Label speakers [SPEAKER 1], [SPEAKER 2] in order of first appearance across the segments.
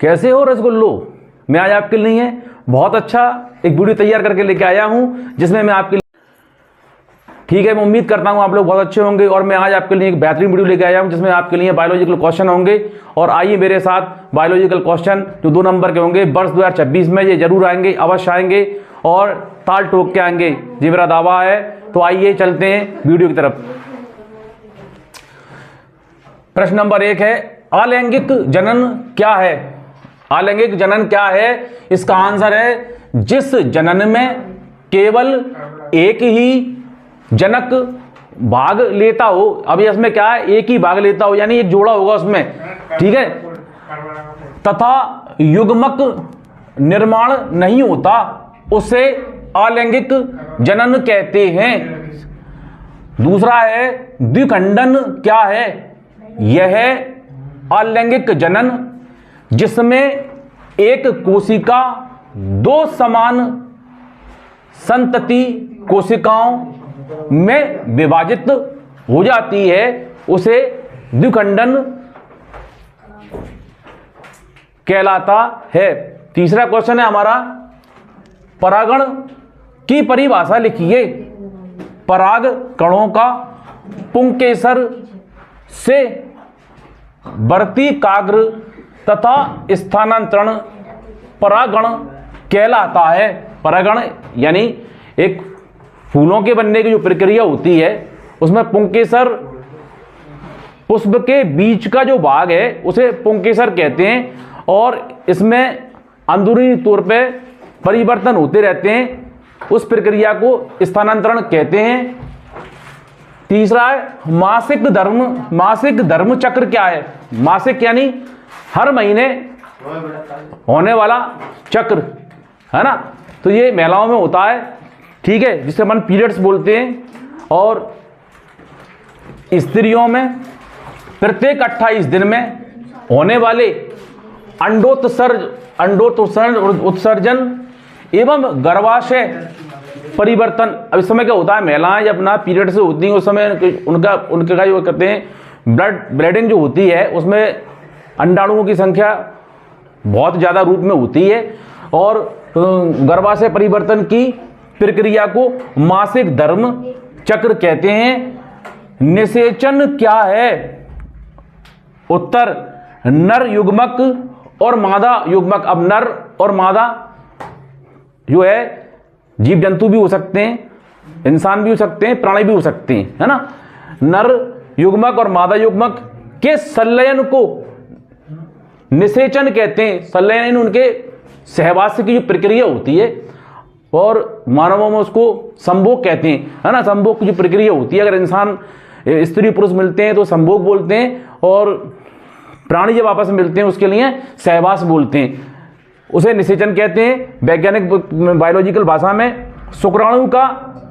[SPEAKER 1] कैसे हो रसगुल्लो? मैं आज आपके लिए बहुत अच्छा एक वीडियो तैयार करके लेके आया हूं, जिसमें मैं आपके लिए, ठीक है, मैं उम्मीद करता हूं आप लोग बहुत अच्छे होंगे। और मैं आज आपके लिए एक बेहतरीन वीडियो लेके आया हूं, जिसमें आपके लिए बायोलॉजिकल क्वेश्चन होंगे। और आइए मेरे साथ बायोलॉजिकल क्वेश्चन जो 2 नंबर के होंगे वर्ष 2026 में, ये जरूर आएंगे, अवश्य आएंगे और ताल ठोक के आएंगे, ये मेरा दावा है। तो आइए चलते हैं वीडियो की तरफ। प्रश्न नंबर 1 है, अलैंगिक जनन क्या है? अलैंगिक जनन क्या है? इसका आंसर है, जिस जनन में केवल एक ही जनक भाग लेता हो। अभी इसमें क्या है, एक ही भाग लेता हो, यानी एक जोड़ा होगा उसमें, ठीक है, तथा युग्मक निर्माण नहीं होता, उसे अलैंगिक जनन कहते हैं। दूसरा है, द्विखंडन क्या है? यह है अलैंगिक जनन जिसमें एक कोशिका 2 समान संतति कोशिकाओं में विभाजित हो जाती है, उसे द्विखंडन कहलाता है। तीसरा क्वेश्चन है हमारा, परागण की परिभाषा लिखिए। पराग कणों का पुंकेसर से वर्तिकाग्र तथा स्थानांतरण परागण कहलाता है। परागण यानी एक फूलों के बनने की जो प्रक्रिया होती है, उसमें पुंकेसर, पुष्प के बीच का जो भाग है उसे पुंकेसर कहते हैं, और इसमें अंदरूनी तौर पे परिवर्तन होते रहते हैं, उस प्रक्रिया को स्थानांतरण कहते हैं। तीसरा है मासिक धर्म। मासिक धर्म चक्र क्या है? मासिक यानी हर महीने होने वाला चक्र, है ना। तो ये महिलाओं में होता है, ठीक है, जिसे अपन पीरियड्स बोलते हैं। और स्त्रियों में प्रत्येक 28 दिन में होने वाले उत्सर्जन एवं गर्भाशय परिवर्तन। अब इस समय क्या होता है, महिलाएं जब अपना पीरियड से होती हैं, उस समय उनका जो कहते हैं ब्लीडिंग जो होती है, उसमें अंडाणुओं की संख्या बहुत ज़्यादा रूप में होती है, और गर्भाशय परिवर्तन की प्रक्रिया को मासिक धर्म चक्र कहते हैं। निषेचन क्या है? उत्तर, नर युग्मक और मादा युग्मक। अब नर और मादा जो है जीव जंतु भी हो सकते हैं, इंसान भी हो सकते हैं, प्राणी भी हो सकते हैं, है ना। नर युग्मक और मादा युग्मक के संलयन को निषेचन कहते हैं। संलयन उनके सहवास की जो प्रक्रिया होती है, और मानवों में उसको संभोग कहते हैं, है ना। संभोग की जो प्रक्रिया होती है, अगर इंसान स्त्री पुरुष मिलते हैं तो संभोग बोलते हैं, और प्राणी जब आपस में मिलते हैं उसके लिए सहवास बोलते हैं, उसे निषेचन कहते हैं वैज्ञानिक बायोलॉजिकल भाषा में। शुक्राणु का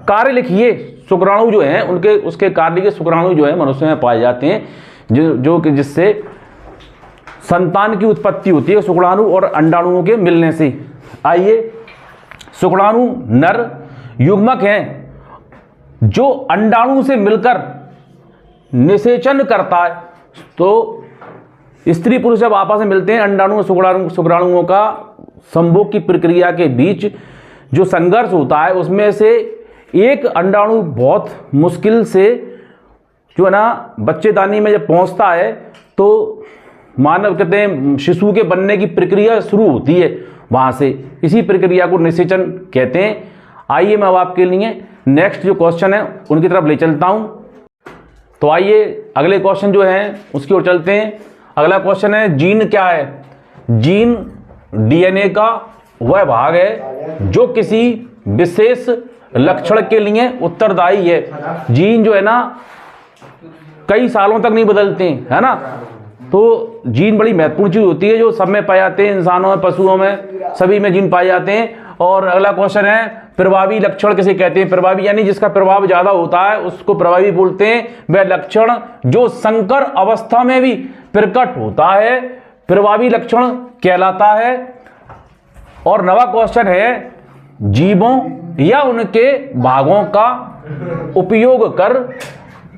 [SPEAKER 1] कार्य लिखिए। शुक्राणु जो है उनके उसके कार्य के शुक्राणु जो है मनुष्य में पाए जाते हैं, जो कि जिससे संतान की उत्पत्ति होती है, शुक्राणु और अंडाणुओं के मिलने से। आइए, शुक्राणु नर युग्मक हैं जो अंडाणु से मिलकर निषेचन करता है। तो स्त्री पुरुष जब आपस में मिलते हैं, अंडाणु और शुक्राणुओं का संभोग की प्रक्रिया के बीच जो संघर्ष होता है, उसमें से एक अंडाणु बहुत मुश्किल से जो है ना बच्चेदानी में जब पहुंचता है, तो मानव कहते हैं शिशु के बनने की प्रक्रिया शुरू होती है वहां से। इसी प्रक्रिया को निषेचन कहते हैं। आइए मैं अब आपके लिए नेक्स्ट जो क्वेश्चन है उनकी तरफ ले चलता हूं। तो आइए अगले क्वेश्चन जो है उसकी ओर चलते हैं। अगला क्वेश्चन है, जीन क्या है? जीन डीएनए का वह भाग है जो किसी विशेष लक्षण के लिए उत्तरदायी है। जीन जो है ना कई सालों तक नहीं बदलते हैं, है ना। तो जीन बड़ी महत्वपूर्ण चीज होती है, जो सब में पाए जाते हैं, इंसानों में, पशुओं में, सभी में जीन पाए जाते हैं। और अगला क्वेश्चन है, प्रभावी लक्षण किसे कहते हैं? प्रभावी यानी जिसका प्रभाव ज्यादा होता है उसको प्रभावी बोलते हैं। वह लक्षण जो संकर अवस्था में भी प्रकट होता है प्रभावी लक्षण कहलाता है। और नवा क्वेश्चन है, जीवों या उनके भागों का उपयोग कर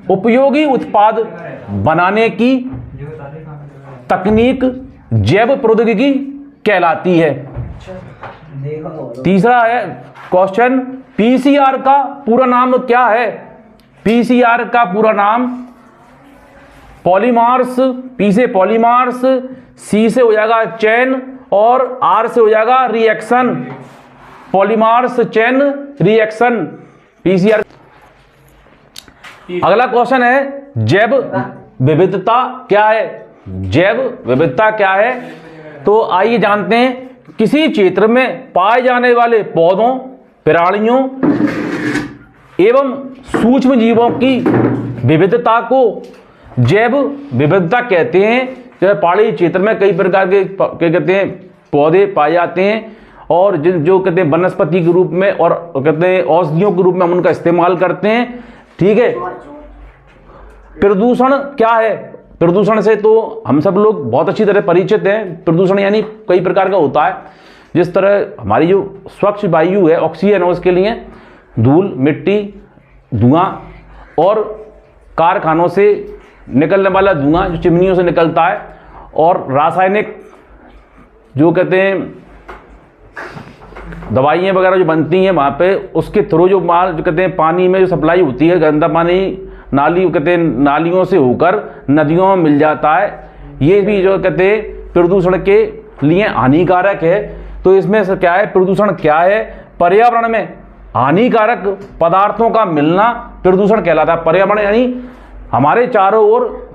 [SPEAKER 1] उपयोगी उत्पाद बनाने की तकनीक जैव प्रौद्योगिकी कहलाती है। तीसरा है क्वेश्चन, पीसीआर का पूरा नाम क्या है? पीसीआर का पूरा नाम पॉलीमार्स, पी से पॉलीमार्स, सी से हो जाएगा चेन और आर से हो जाएगा रिएक्शन, पॉलीमार्स चेन रिएक्शन, पीसीआर। अगला क्वेश्चन है, जैव विविधता क्या है? जैव विविधता क्या है? तो आइए जानते हैं। किसी क्षेत्र में पाए जाने वाले पौधों, प्राणियों एवं सूक्ष्म जीवों की विविधता को जैव विविधता कहते हैं। जो पहाड़ी क्षेत्र में कई प्रकार के कहते हैं पौधे पाए जाते हैं और जो कहते हैं वनस्पति के रूप में और कहते हैं औषधियों के रूप में हम उनका इस्तेमाल करते हैं। ठीक है। प्रदूषण क्या है? प्रदूषण से तो हम सब लोग बहुत अच्छी तरह परिचित हैं। प्रदूषण यानी कई प्रकार का होता है। जिस तरह हमारी जो स्वच्छ वायु है, ऑक्सीजन है, उसके लिए धूल, मिट्टी, धुआं और कारखानों से निकलने वाला धुआं जो चिमनियों से निकलता है और रासायनिक जो कहते हैं दवाइयाँ वगैरह जो बनती हैं वहाँ पे, उसके थ्रू जो माल जो कहते हैं पानी में जो सप्लाई होती है, गंदा पानी नाली कहते हैं नालियों से होकर नदियों में मिल जाता है। ये भी जो कहते हैं प्रदूषण के लिए हानिकारक है। तो इसमें से क्या है, प्रदूषण क्या है? पर्यावरण में हानिकारक पदार्थों का मिलना प्रदूषण कहलाता है। पर्यावरण यानी हमारे चारों ओर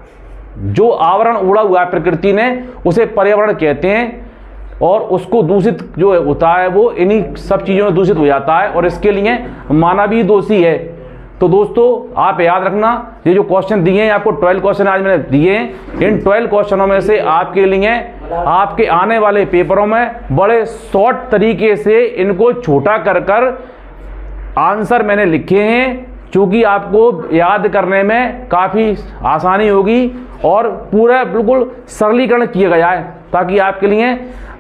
[SPEAKER 1] जो आवरण उड़ा हुआ है प्रकृति ने, उसे पर्यावरण कहते हैं और उसको दूषित जो होता है वो इन्हीं सब चीज़ों में दूषित हो जाता है और इसके लिए मानव ही दोषी है। तो दोस्तों आप याद रखना, ये जो क्वेश्चन दिए हैं आपको 12 क्वेश्चन आज मैंने दिए हैं, इन 12 क्वेश्चनों में से आपके लिए आपके आने वाले पेपरों में बड़े शॉर्ट तरीके से इनको छोटा कर आंसर मैंने लिखे हैं, चूँकि आपको याद करने में काफ़ी आसानी होगी और पूरा बिल्कुल सरलीकरण किया गया है ताकि आपके लिए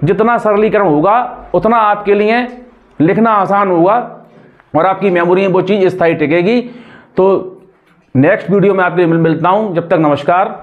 [SPEAKER 1] जितना सरलीकरण होगा उतना आपके लिए लिखना आसान होगा और आपकी मेमोरी में वो चीज़ स्थायी टिकेगी। तो नेक्स्ट वीडियो में आपके मिलता हूँ। जब तक नमस्कार।